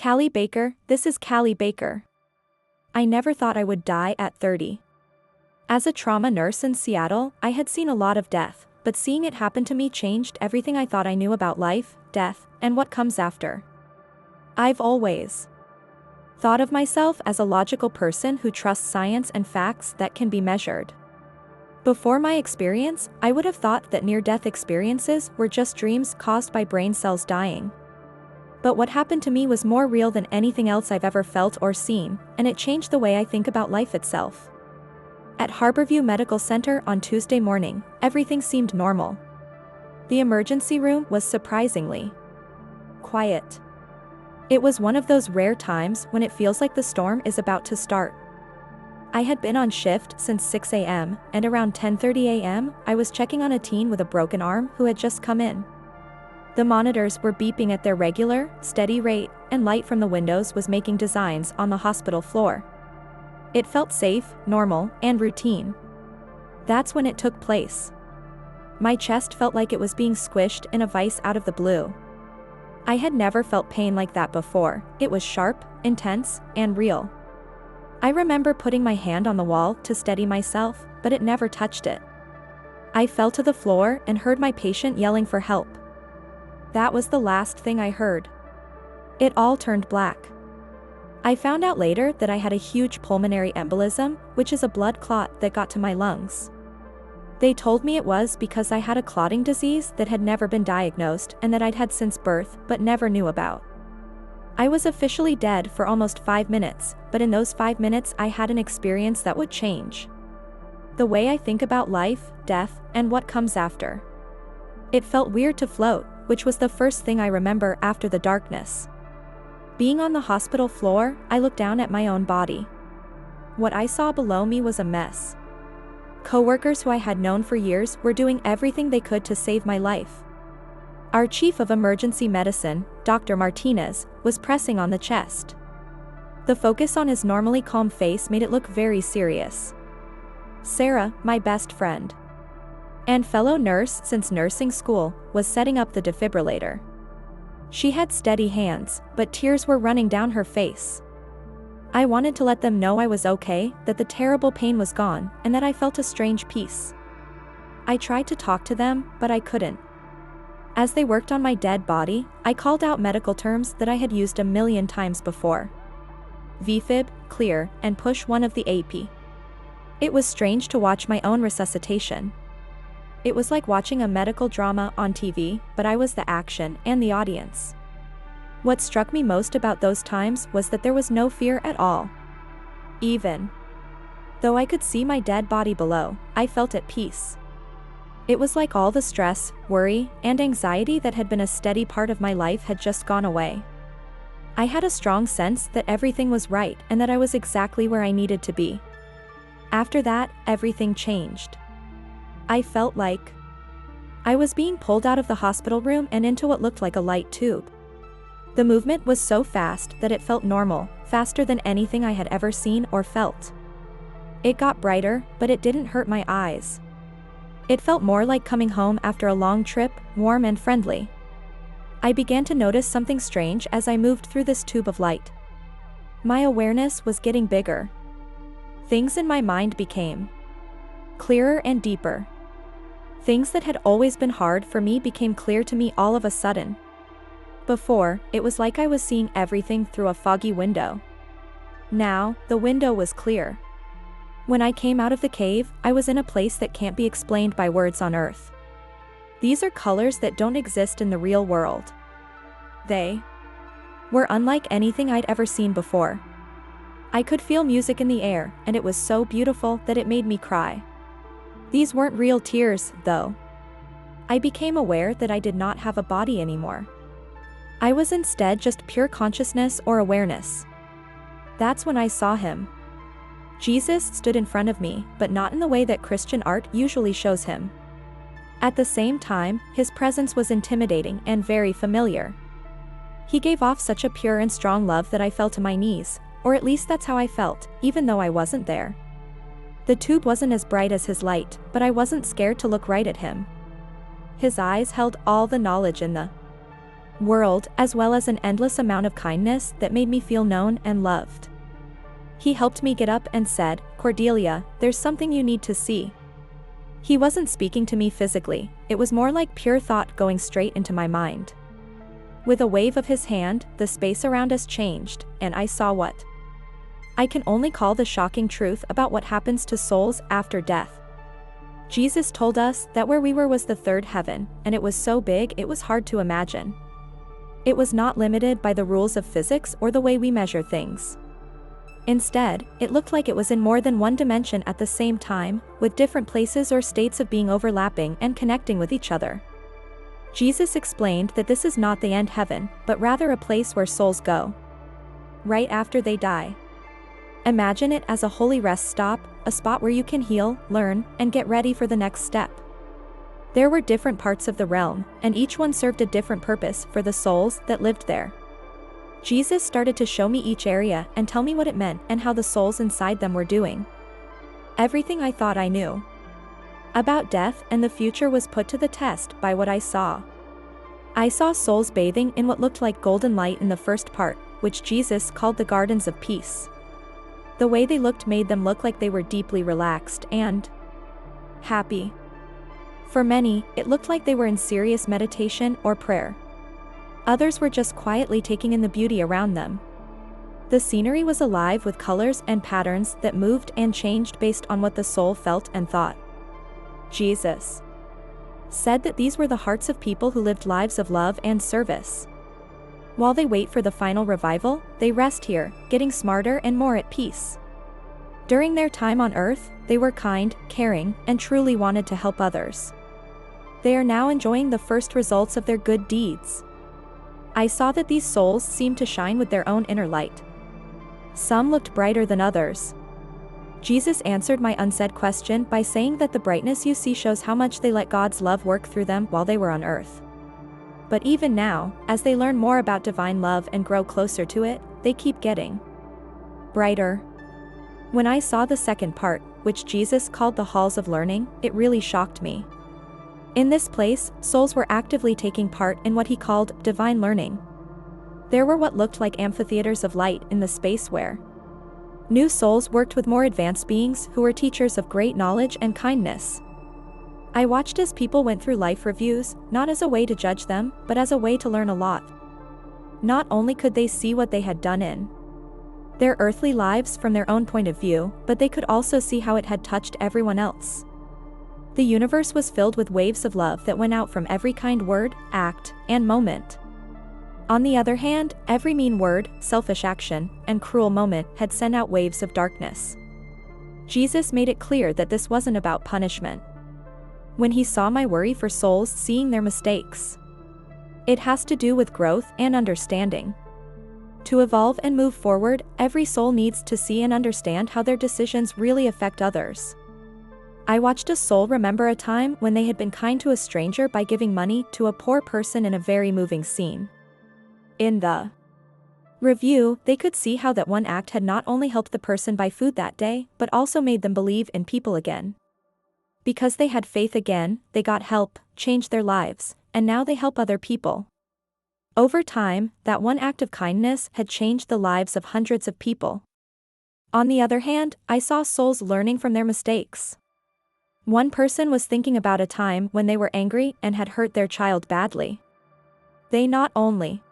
Callie Baker, this is Callie Baker. I never thought I would die at 30. As a trauma nurse in Seattle, I had seen a lot of death, but seeing it happen to me changed everything I thought I knew about life, death, and what comes after. I've always thought of myself as a logical person who trusts science and facts that can be measured. Before my experience, I would have thought that near-death experiences were just dreams caused by brain cells dying. But what happened to me was more real than anything else I've ever felt or seen, and it changed the way I think about life itself. At Harborview Medical Center on Tuesday morning, everything seemed normal. The emergency room was surprisingly quiet. It was one of those rare times when it feels like the storm is about to start. I had been on shift since 6 a.m., and around 10:30 a.m., I was checking on a teen with a broken arm who had just come in. The monitors were beeping at their regular, steady rate, and light from the windows was making designs on the hospital floor. It felt safe, normal, and routine. That's when it took place. My chest felt like it was being squished in a vice out of the blue. I had never felt pain like that before. It was sharp, intense, and real. I remember putting my hand on the wall to steady myself, but it never touched it. I fell to the floor and heard my patient yelling for help. That was the last thing I heard. It all turned black. I found out later that I had a huge pulmonary embolism, which is a blood clot that got to my lungs. They told me it was because I had a clotting disease that had never been diagnosed and that I'd had since birth but never knew about. I was officially dead for almost 5 minutes, but in those 5 minutes I had an experience that would change the way I think about life, death, and what comes after. It felt weird to float, which was the first thing I remember after the darkness. Being on the hospital floor, I looked down at my own body. What I saw below me was a mess. Coworkers who I had known for years were doing everything they could to save my life. Our chief of emergency medicine, Dr. Martinez, was pressing on the chest. The focus on his normally calm face made it look very serious. Sarah, my best friend and fellow nurse since nursing school, was setting up the defibrillator. She had steady hands, but tears were running down her face. I wanted to let them know I was okay, that the terrible pain was gone, and that I felt a strange peace. I tried to talk to them, but I couldn't. As they worked on my dead body, I called out medical terms that I had used a million times before. VFib, clear, and push one of the AP. It was strange to watch my own resuscitation. It was like watching a medical drama on TV, but I was the action and the audience. What struck me most about those times was that there was no fear at all. Even though I could see my dead body below, I felt at peace. It was like all the stress, worry, and anxiety that had been a steady part of my life had just gone away. I had a strong sense that everything was right and that I was exactly where I needed to be. After that, everything changed. I felt like I was being pulled out of the hospital room and into what looked like a light tube. The movement was so fast that it felt normal, faster than anything I had ever seen or felt. It got brighter, but it didn't hurt my eyes. It felt more like coming home after a long trip, warm and friendly. I began to notice something strange as I moved through this tube of light. My awareness was getting bigger. Things in my mind became clearer and deeper. Things that had always been hard for me became clear to me all of a sudden. Before, it was like I was seeing everything through a foggy window. Now, the window was clear. When I came out of the cave, I was in a place that can't be explained by words on earth. These are colors that don't exist in the real world. They were unlike anything I'd ever seen before. I could feel music in the air, and it was so beautiful that it made me cry. These weren't real tears, though. I became aware that I did not have a body anymore. I was instead just pure consciousness or awareness. That's when I saw him. Jesus stood in front of me, but not in the way that Christian art usually shows him. At the same time, his presence was intimidating and very familiar. He gave off such a pure and strong love that I fell to my knees, or at least that's how I felt, even though I wasn't there. The tube wasn't as bright as his light, but I wasn't scared to look right at him. His eyes held all the knowledge in world, as well as an endless amount of kindness that made me feel known and loved. He helped me get up and said, "Cordelia, there's something you need to see." He wasn't speaking to me physically, it was more like pure thought going straight into my mind. With a wave of his hand, the space around us changed, and I saw what I can only call the shocking truth about what happens to souls after death. Jesus told us that where we were was the third heaven, and it was so big it was hard to imagine. It was not limited by the rules of physics or the way we measure things. Instead, it looked like it was in more than one dimension at the same time, with different places or states of being overlapping and connecting with each other. Jesus explained that this is not the end heaven, but rather a place where souls go right after they die. Imagine it as a holy rest stop, a spot where you can heal, learn, and get ready for the next step. There were different parts of the realm, and each one served a different purpose for the souls that lived there. Jesus started to show me each area and tell me what it meant and how the souls inside them were doing. Everything I thought I knew about death and the future was put to the test by what I saw. I saw souls bathing in what looked like golden light in the first part, which Jesus called the gardens of peace. The way they looked made them look like they were deeply relaxed and happy. For many, it looked like they were in serious meditation or prayer. Others were just quietly taking in the beauty around them. The scenery was alive with colors and patterns that moved and changed based on what the soul felt and thought. Jesus said that these were the hearts of people who lived lives of love and service. While they wait for the final revival, they rest here, getting smarter and more at peace. During their time on earth, they were kind, caring, and truly wanted to help others. They are now enjoying the first results of their good deeds. I saw that these souls seemed to shine with their own inner light. Some looked brighter than others. Jesus answered my unsaid question by saying that the brightness you see shows how much they let God's love work through them while they were on earth. But even now, as they learn more about divine love and grow closer to it, they keep getting brighter. When I saw the second part, which Jesus called the halls of learning, it really shocked me. In this place, souls were actively taking part in what he called divine learning. There were what looked like amphitheaters of light in the space where new souls worked with more advanced beings who were teachers of great knowledge and kindness. I watched as people went through life reviews, not as a way to judge them, but as a way to learn a lot. Not only could they see what they had done in their earthly lives from their own point of view, but they could also see how it had touched everyone else. The universe was filled with waves of love that went out from every kind word, act, and moment. On the other hand, every mean word, selfish action, and cruel moment had sent out waves of darkness. Jesus made it clear that this wasn't about punishment. When he saw my worry for souls seeing their mistakes, it has to do with growth and understanding. To evolve and move forward, every soul needs to see and understand how their decisions really affect others. I watched a soul remember a time when they had been kind to a stranger by giving money to a poor person in a very moving scene. In the review, they could see how that one act had not only helped the person buy food that day, but also made them believe in people again. Because they had faith again, they got help, changed their lives, and now they help other people. Over time, that one act of kindness had changed the lives of hundreds of people. On the other hand, I saw souls learning from their mistakes. One person was thinking about a time when they were angry and had hurt their child badly. They not only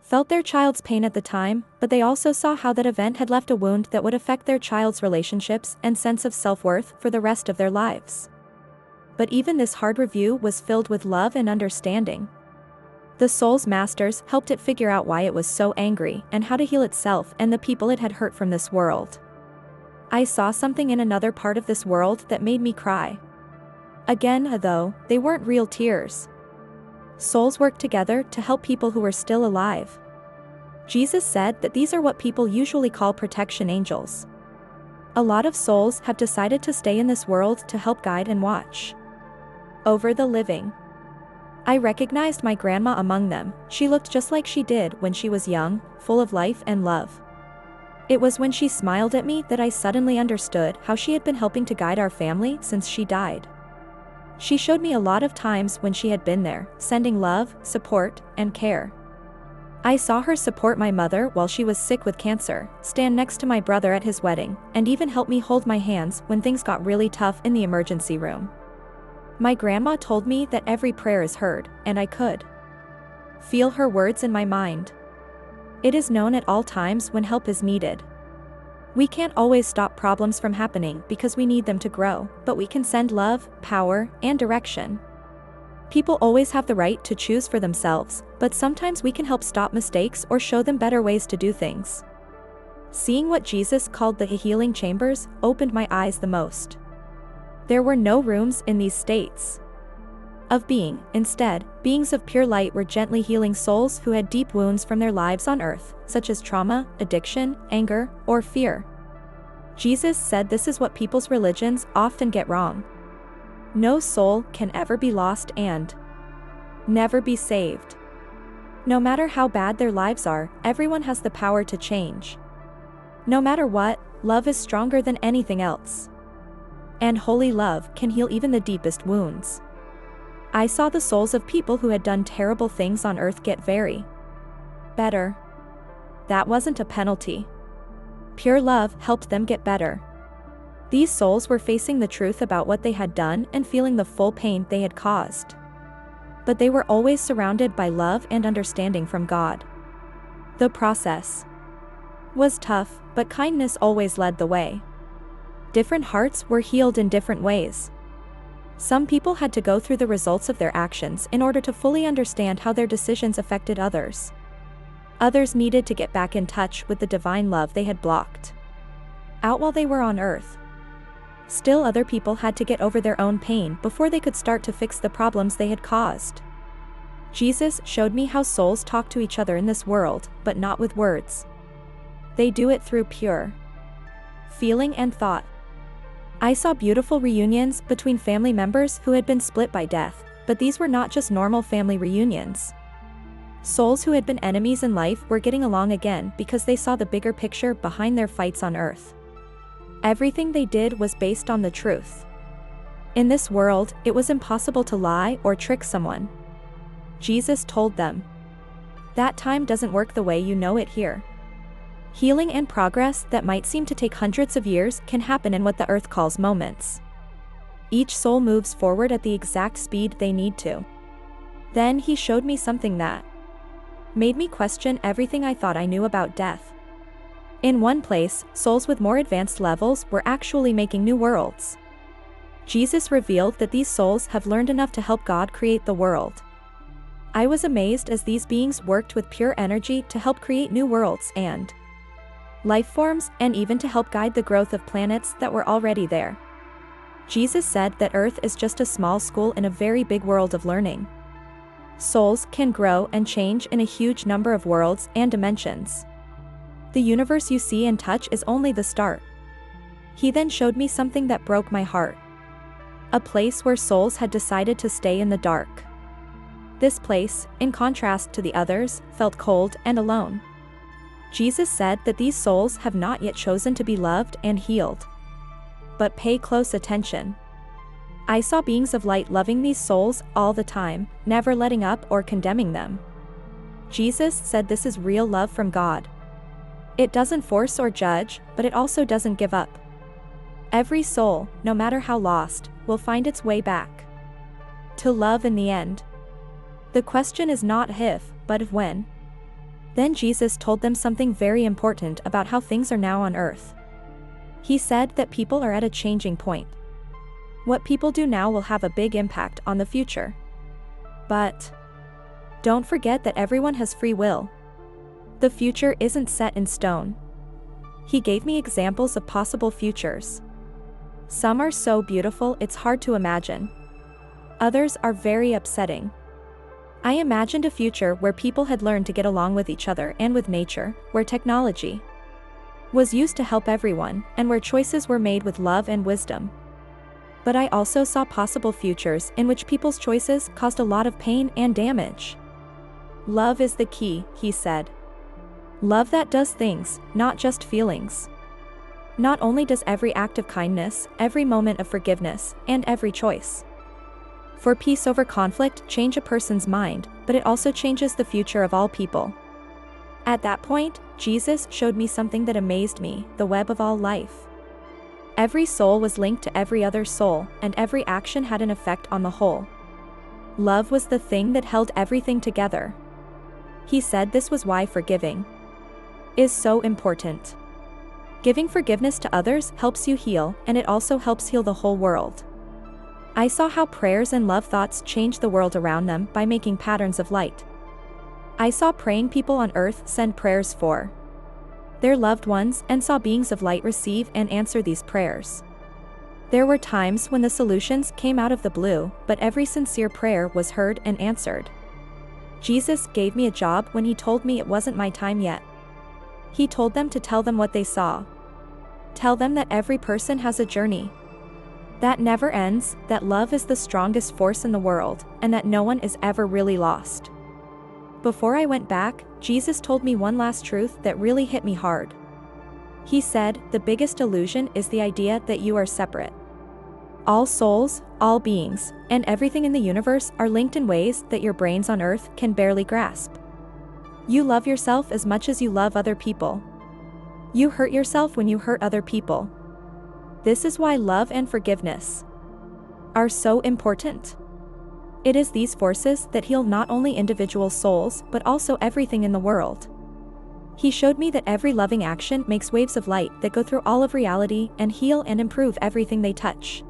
felt their child's pain at the time, but they also saw how that event had left a wound that would affect their child's relationships and sense of self-worth for the rest of their lives. But even this hard review was filled with love and understanding. The soul's masters helped it figure out why it was so angry and how to heal itself and the people it had hurt from this world. I saw something in another part of this world that made me cry. Again, though, they weren't real tears. Souls worked together to help people who were still alive. Jesus said that these are what people usually call protection angels. A lot of souls have decided to stay in this world to help guide and watch over the living. I recognized my grandma among them. She looked just like she did when she was young, full of life and love. It was when she smiled at me that I suddenly understood how she had been helping to guide our family since she died. She showed me a lot of times when she had been there, sending love, support, and care. I saw her support my mother while she was sick with cancer, stand next to my brother at his wedding, and even help me hold my hands when things got really tough in the emergency room. My grandma told me that every prayer is heard, and I could feel her words in my mind. It is known at all times when help is needed. We can't always stop problems from happening because we need them to grow, but we can send love, power, and direction. People always have the right to choose for themselves, but sometimes we can help stop mistakes or show them better ways to do things. Seeing what Jesus called the healing chambers opened my eyes the most. There were no rooms in these states of being. Instead, beings of pure light were gently healing souls who had deep wounds from their lives on earth, such as trauma, addiction, anger, or fear. Jesus said this is what people's religions often get wrong. No soul can ever be lost and never be saved. No matter how bad their lives are, everyone has the power to change. No matter what, love is stronger than anything else. And holy love can heal even the deepest wounds. I saw the souls of people who had done terrible things on earth get very better. That wasn't a penalty. Pure love helped them get better. These souls were facing the truth about what they had done and feeling the full pain they had caused. But they were always surrounded by love and understanding from God. The process was tough, but kindness always led the way. Different hearts were healed in different ways. Some people had to go through the results of their actions in order to fully understand how their decisions affected others. Others needed to get back in touch with the divine love they had blocked out while they were on earth. Still, other people had to get over their own pain before they could start to fix the problems they had caused. Jesus showed me how souls talk to each other in this world, but not with words. They do it through pure feeling and thought. I saw beautiful reunions between family members who had been split by death, but these were not just normal family reunions. Souls who had been enemies in life were getting along again because they saw the bigger picture behind their fights on earth. Everything they did was based on the truth. In this world, it was impossible to lie or trick someone. Jesus told them, "That time doesn't work the way you know it here." Healing and progress that might seem to take hundreds of years can happen in what the earth calls moments. Each soul moves forward at the exact speed they need to. Then he showed me something that made me question everything I thought I knew about death. In one place, souls with more advanced levels were actually making new worlds. Jesus revealed that these souls have learned enough to help God create the world. I was amazed as these beings worked with pure energy to help create new worlds and life forms, and even to help guide the growth of planets that were already there. Jesus said that Earth is just a small school in a very big world of learning. Souls can grow and change in a huge number of worlds and dimensions. The universe you see and touch is only the start. He then showed me something that broke my heart. A place where souls had decided to stay in the dark. This place, in contrast to the others, felt cold and alone. Jesus said that these souls have not yet chosen to be loved and healed. But pay close attention. I saw beings of light loving these souls all the time, never letting up or condemning them. Jesus said this is real love from God. It doesn't force or judge, but it also doesn't give up. Every soul, no matter how lost, will find its way back to love in the end. The question is not if, but of when. Then Jesus told them something very important about how things are now on earth. He said that people are at a changing point. What people do now will have a big impact on the future. But don't forget that everyone has free will. The future isn't set in stone. He gave me examples of possible futures. Some are so beautiful it's hard to imagine. Others are very upsetting. I imagined a future where people had learned to get along with each other and with nature, where technology was used to help everyone, and where choices were made with love and wisdom. But I also saw possible futures in which people's choices caused a lot of pain and damage. Love is the key, he said. Love that does things, not just feelings. Not only does every act of kindness, every moment of forgiveness, and every choice For peace over conflict change a person's mind, but it also changes the future of all people. At that point, Jesus showed me something that amazed me, the web of all life. Every soul was linked to every other soul, and every action had an effect on the whole. Love was the thing that held everything together. He said this was why forgiving is so important. Giving forgiveness to others helps you heal, and it also helps heal the whole world. I saw how prayers and love thoughts change the world around them by making patterns of light. I saw praying people on earth send prayers for their loved ones and saw beings of light receive and answer these prayers. There were times when the solutions came out of the blue, but every sincere prayer was heard and answered. Jesus gave me a job when he told me it wasn't my time yet. He told them to tell them what they saw. Tell them that every person has a journey that never ends, that love is the strongest force in the world, and that no one is ever really lost. Before I went back, Jesus told me one last truth that really hit me hard. He said, the biggest illusion is the idea that you are separate. All souls, all beings, and everything in the universe are linked in ways that your brains on earth can barely grasp. You love yourself as much as you love other people. You hurt yourself when you hurt other people. This is why love and forgiveness are so important. It is these forces that heal not only individual souls but also everything in the world. He showed me that every loving action makes waves of light that go through all of reality and heal and improve everything they touch.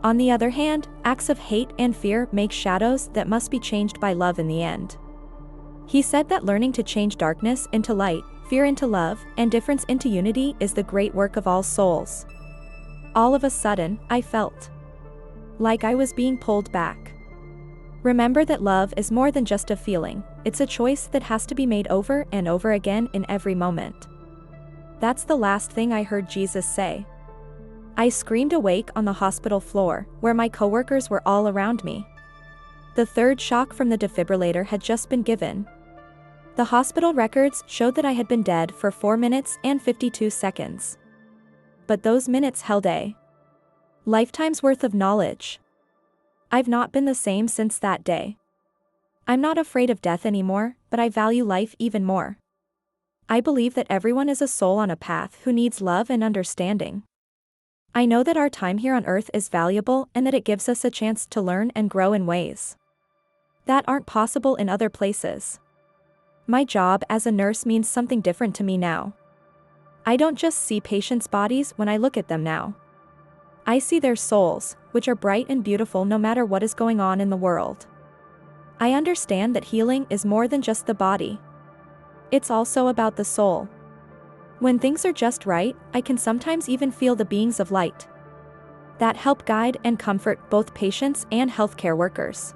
On the other hand, acts of hate and fear make shadows that must be changed by love in the end. He said that learning to change darkness into light, fear into love, and difference into unity is the great work of all souls. All of a sudden, I felt like I was being pulled back. Remember that love is more than just a feeling, it's a choice that has to be made over and over again in every moment. That's the last thing I heard Jesus say. I screamed awake on the hospital floor, where my coworkers were all around me. The third shock from the defibrillator had just been given. The hospital records showed that I had been dead for 4 minutes and 52 seconds. But those minutes held a lifetime's worth of knowledge. I've not been the same since that day. I'm not afraid of death anymore, but I value life even more. I believe that everyone is a soul on a path who needs love and understanding. I know that our time here on earth is valuable and that it gives us a chance to learn and grow in ways that aren't possible in other places. My job as a nurse means something different to me now. I don't just see patients' bodies when I look at them now. I see their souls, which are bright and beautiful no matter what is going on in the world. I understand that healing is more than just the body. It's also about the soul. When things are just right, I can sometimes even feel the beings of light that help guide and comfort both patients and healthcare workers.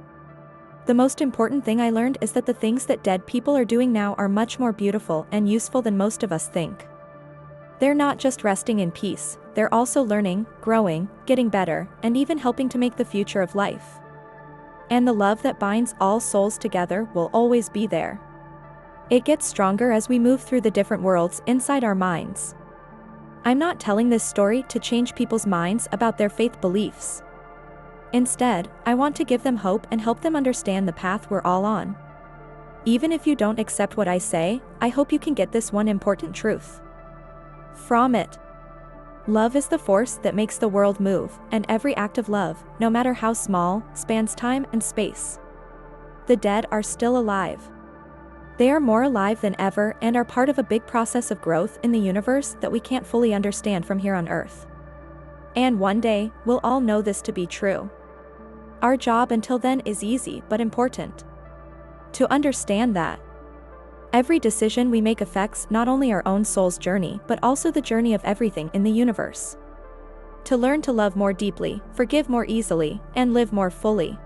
The most important thing I learned is that the things that dead people are doing now are much more beautiful and useful than most of us think. They're not just resting in peace, they're also learning, growing, getting better, and even helping to make the future of life. And the love that binds all souls together will always be there. It gets stronger as we move through the different worlds inside our minds. I'm not telling this story to change people's minds about their faith beliefs. Instead, I want to give them hope and help them understand the path we're all on. Even if you don't accept what I say, I hope you can get this one important truth from it. Love is the force that makes the world move, and every act of love, no matter how small, spans time and space. The dead are still alive. They are more alive than ever and are part of a big process of growth in the universe that we can't fully understand from here on Earth. And one day, we'll all know this to be true. Our job until then is easy but important. To understand that every decision we make affects not only our own soul's journey but also the journey of everything in the universe. To learn to love more deeply, forgive more easily, and live more fully.